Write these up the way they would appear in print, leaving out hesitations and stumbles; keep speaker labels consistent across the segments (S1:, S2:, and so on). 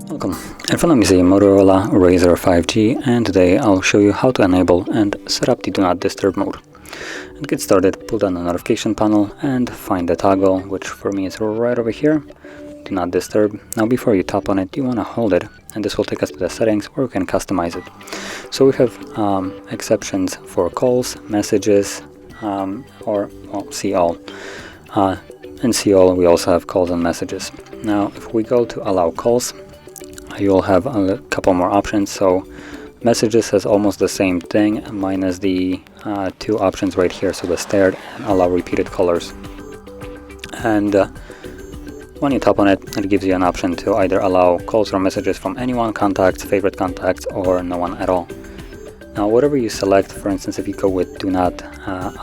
S1: Welcome. In front of me is a Motorola Razr 5G, and today I'll show you how to enable and set up the Do Not Disturb mode. And to get started, pull down the notification panel and find the toggle, which for me is right over here. Do Not Disturb. Now before you tap on it, you want to hold it, and this will take us to the settings where we can customize it. So we have exceptions for calls, messages, see all. In see all we also have calls and messages. Now if we go to allow calls, you'll have a couple more options. So messages has almost the same thing, minus the two options right here, so the stared and allow repeated callers. And when you tap on it, it gives you an option to either allow calls or messages from anyone, contacts, favorite contacts, or no one at all. Now whatever you select, for instance if you go with do not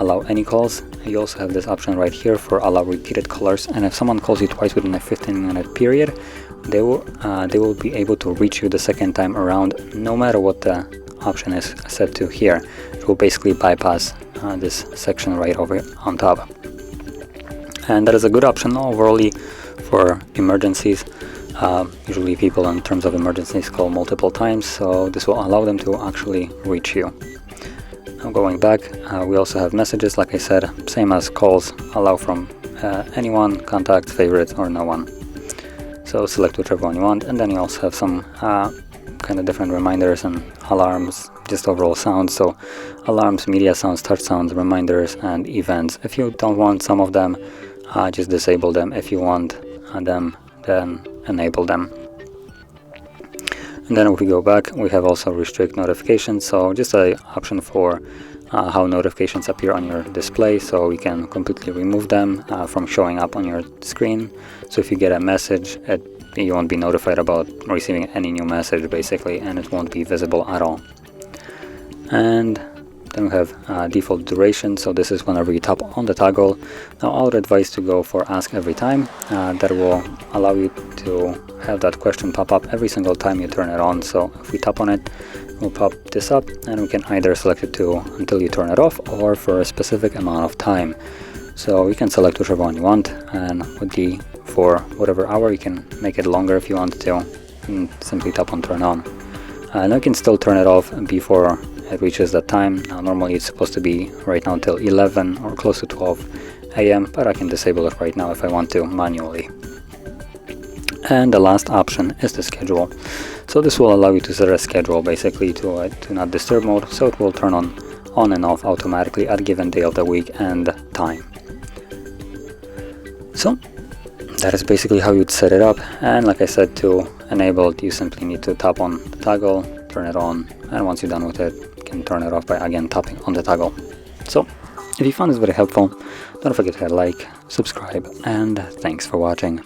S1: allow any calls, you also have this option right here for allow repeated callers, and if someone calls you twice within a 15-minute period, they will be able to reach you the second time around, no matter what the option is set to here. It will basically bypass this section right over on top. And that is a good option overall for emergencies. Usually people in terms of emergencies call multiple times, so this will allow them to actually reach you. Now going back, we also have messages, like I said, same as calls, allow from anyone, contacts, favorites, or no one. So select whichever one you want, and then you also have some kind of different reminders and alarms, just overall sounds. So alarms, media sounds, touch sounds, reminders, and events. If you don't want some of them, just disable them. If you want them, then enable them. And then if we go back, we have also restrict notifications, so just an option for how notifications appear on your display, so we can completely remove them from showing up on your screen. So if you get a message, you won't be notified about receiving any new message basically, and it won't be visible at all. And then we have default duration, so this is whenever you tap on the toggle. Now I would advise to go for ask every time. That will allow you to have that question pop up every single time you turn it on. So if we tap on it, we'll pop this up, and we can either select it to until you turn it off or for a specific amount of time. So you can select whichever one you want, and for whatever hour, you can make it longer if you want to, and simply tap on turn on. And you can still turn it off before it reaches that time. Now normally it's supposed to be right now until 11 or close to 12 AM, but I can disable it right now if I want to manually. And the last option is the schedule. So this will allow you to set a schedule basically to do not disturb mode, so it will turn on and off automatically at a given day of the week and time. So that is basically how you'd set it up. And like I said, to enable it, you simply need to tap on the toggle, turn it on, and once you're done with it, you can turn it off by again tapping on the toggle. So if you found this very helpful, don't forget to hit like, subscribe, and thanks for watching.